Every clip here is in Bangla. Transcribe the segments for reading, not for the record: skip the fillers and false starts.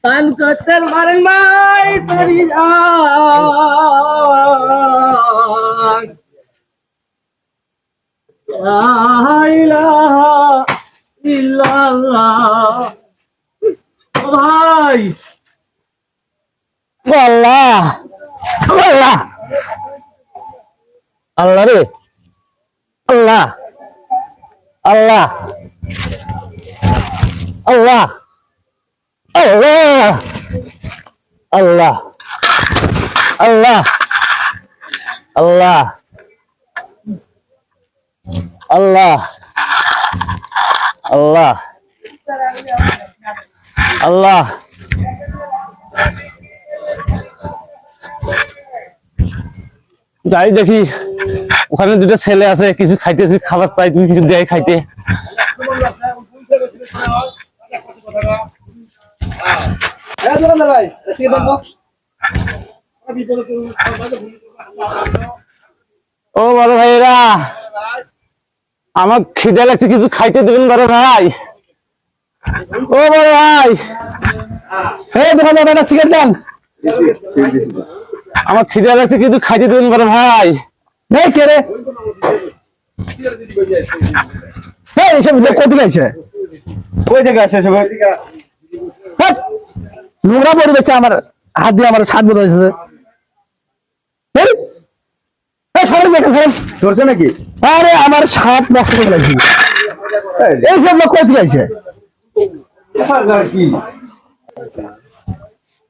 तान कतर मारन माय तरी जान ला इलाहा इल्लल्लाह भाई আল্লাহ আল্লাহ আল্লাহ রে আল্লাহ আল্লাহ আল্লাহ আল্লাহ আল্লাহ আল্লাহ আল্লাহ আল্লাহ আল্লাহ আল্লাহ যাই দেখি ওখানে দুটো ছেলে আছে কিছু খাইতে খাবার চাই তুমি কিছু দেয় খাইতে ও বড় ভাইরা আমার খিদে লাগছে কিছু খাইতে দেবেন বড় ভাই ও বড় ভাই দোকানে সিগারেট দেন আমার খিদে লাগছে কিছু খাইতে দেবেন বড় ভাই কে রে এইসব কোথায় গেছে ওই থেকে আসে সব নোংরা পরিবেশে আমার হাত দিয়ে আমার ছাদ বোঝাইছে করছে নাকি? আরে আমার সাপ নষ্ট করে ফেলেছি এইসব লোক কোথায় গেছে কি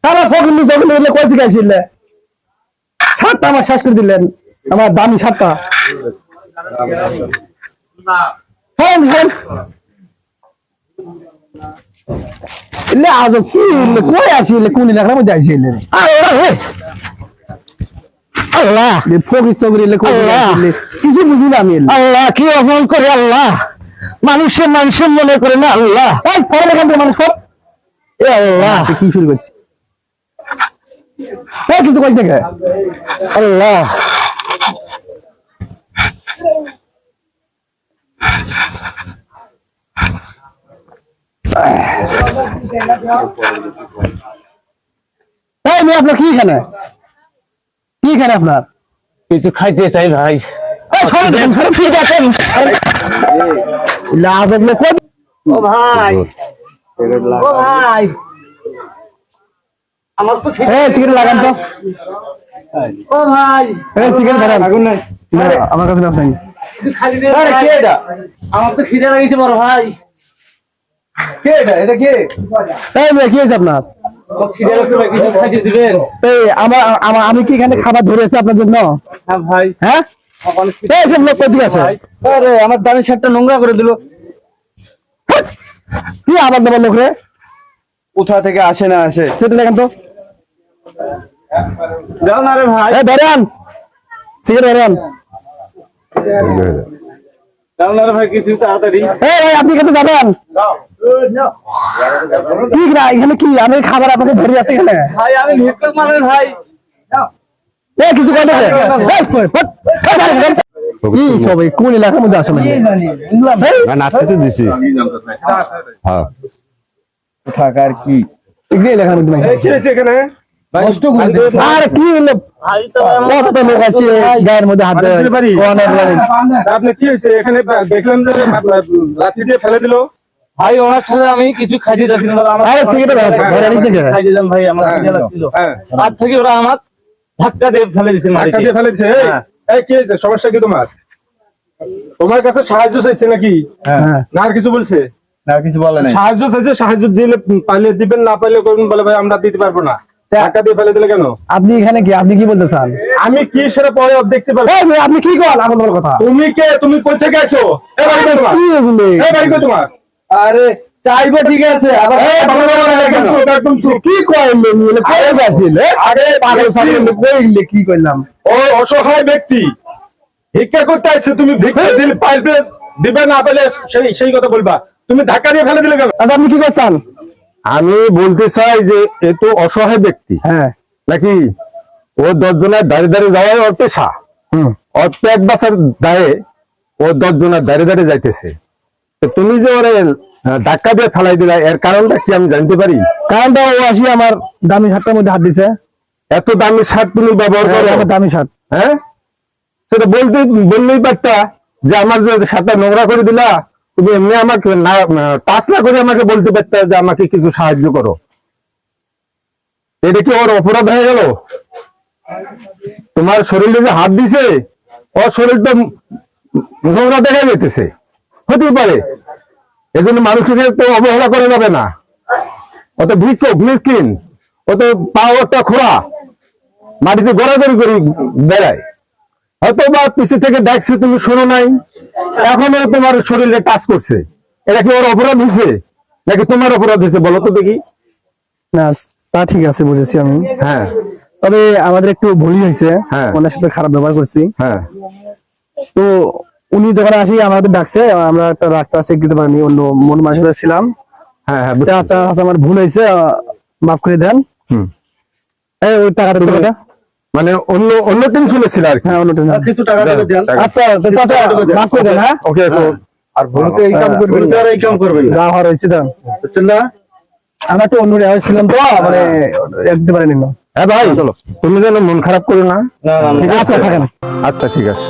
তারা ফকির নিচে কোথায় গেছিলে সাতটা আমার শেষ করে দিলেন আমার দামি সাতটা আজ কি কই আসলে কোন এলাকার মধ্যে আসলে আল্লাহ ফকির চকরি কিছু বুঝি না আমি আল্লাহ কি অপমান করে আল্লাহ মানুষের মনে করে না আল্লাহ মানুষ আল্লাহ কি শুরু করছে কিছু কই থেকে আল্লাহ আপনার কি খানে আপনার কিছু খাইতে চাই ভাই ও ভাই ও ভাই আমার তো সিগারেট লাগান তো ও ভাই সিগারেট ধরেন আগুন নাই আমার কাছে নাই কিছু খালি দে আরে কে এটা আমার তো খিদে লাগিছে বড় ভাই কে এটা কে কি হয়েছে আপনার খিদে লাগছে ভাই কিছু খাইতে দিবেন আমি কি এখানে খাবার ধরেছি আপনার জন্য হ্যাঁ ভাই হ্যাঁ সব লোক কোথায় আছে আরে আমার দামি শার্টটা নোংরা করে দিল কি আবার দেবার লোক রে কোথা থেকে আসে না আসে সেটা দেখেন তো দাও না রে ভাই ধরেন সিগারেট ধরেন দাও না রে ভাই কিছু তাড়াতাড়ি ভাই আপনি কেন যাবেন ঠিক না এখানে কি আমি খাবার আপনাকে ধরে আছে এখানে ভাই আমি ভিক্ষুক মানুষ ভাই কিছু কথা কি সবাই কোন এলাকার মধ্যে আসলে নাচতে তো দিছি হ্যাঁ থাকার কি এলাকার মধ্যে এখানে কষ্ট করে আর কি হলো কতটা লোক আছে গায়ের মধ্যে হাত আপনি কি হয়েছে এখানে দেখলাম যে লাঠি দিয়ে ফেলে দিল ভাই ওনার সাথে আমি কিছু খাইতে যাচ্ছিলাম খাই দিলাম ভাই আমার খিদে লাগছিল তার থেকে ওরা আমার ধাক্কা দিয়ে ফেলে দিছে ধাক্কা দিয়ে ফেলেছে এই কি হয়েছে সমস্যা কি তোমার কাছে সাহায্য চাইছে নাকি না আর কিছু বলছে না কিছু বলে নাই সাহায্য চাইছে সাহায্য দিলে পাইলে দিবেন না পাইলে করবেন বলে ভাই আমরা দিতে পারবো না টাকা দিয়ে ফেলে দিলে কেন আপনি এখানে কি আপনি কি বলতে চান আমি কি সেটা পরে দেখতে পারবো আপনি কি করেন আমার কথা তুমি কে তুমি কই থেকে আছো এ বাড়ি কই তোমার এ বাড়ি কই তোমার আরে চাইবো ঠিক আছে আবার একদম চুপ কি কইলেন কই গেছিল আরে পাগল সাগল কইলে কি কইলাম ও অসহায় ব্যক্তি ভিক্ষা করতে আসছো তুমি, ভিক্ষা দিলে পাইবে দিবে না পেলে সেই কথা বলবা। তুমি ধাক্কা দিয়ে ফেলে দিলে কেন? আচ্ছা আপনি কি করছেন? আমি বলতে চাই যে এ তো অসহায় ব্যক্তি হ্যাঁ নাকি, ও 10 জনের দাঁড়িয়ে দাঁড়িয়ে যাওয়াই ওর পেশা। ওর পেট বাঁচার দায়ে ও 10 জনের দাঁড়িয়ে দাঁড়িয়ে যাইতেছে। তো তুমি যে ওরে ধাক্কা দিয়ে ফেলাই দিলা, এর কারণটা কি আমি জানতে পারি? কারণটা ও আসি আমার দামি শার্টটার মধ্যে হাত দিছে। এত দামি শার্ট তুমি ব্যবহার করো? আমার দামি শার্ট। হ্যাঁ, সেটা বললেই পারতা যে আমার যে শার্টটা নোংরা করে দিলা, তুমি এমনি আমাকে না টাচ না করে আমাকে বলতে পারতা যে আমাকে কিছু সাহায্য করো। এটা কি ওর অপরাধ হয়ে গেল? তোমার শরীরে যে হাত দিছে, ওর শরীরটা নোংরা দেখা যেতেছে, হতেই পারে। এজন্য মানুষকে তো অবহেলা করা যাবে না। অত ভিক্ষুক মিসকিন, অত পাওয়ারটা খোঁড়া, মাটিতে গড়াগড়ি করে বেড়ায়। হয়তো বা পিছে থেকে দেখছে, তুমি শোনো নাই, এখনো তোমার শরীরে টাচ করছে। এটা কি ওর অপরাধ হয়েছে নাকি তোমার অপরাধ হয়েছে বলো তো দেখি? না তা ঠিক আছে, বুঝেছি আমি। হ্যাঁ তবে আমাদের একটু ভুলই হয়েছে, হ্যাঁ। ওনার সাথে খারাপ ব্যবহার করছি। হ্যাঁ তো উনি যখন আসি আমাদের ডাকছে, আমরা একটা ডাক্তার চেক দিতে পারিনি, অন্য মন মানুষের ছিলাম। হ্যাঁ হ্যাঁ তো বুঝছি। আচ্ছা আচ্ছা আমার ভুল হয়েছে, মাফ করে দেন। হুম। এই ওই টাকাটা তো এটা। মানে অন্য টেনশনে ছিল আর কি। হ্যাঁ অন্যটা না। কিছু টাকা দেবে দেন। আচ্ছা তো চাচা মাফ করে দেন। হ্যাঁ ওকে তো আর ভুল তো এই কাম করবেন না, এই কাম করবেন না, যা হওয়ার হয়েছে তা। বুঝছেন না? আমরা একটু অন্য রেওয়াজ ছিলাম তো, মানে একতে পারিনি না। হ্যাঁ ভাই, চলো, তুমি যেন মন খারাপ করো না। না, না, না। ঠিক আছে, থাকেন। আচ্ছা ঠিক আছে।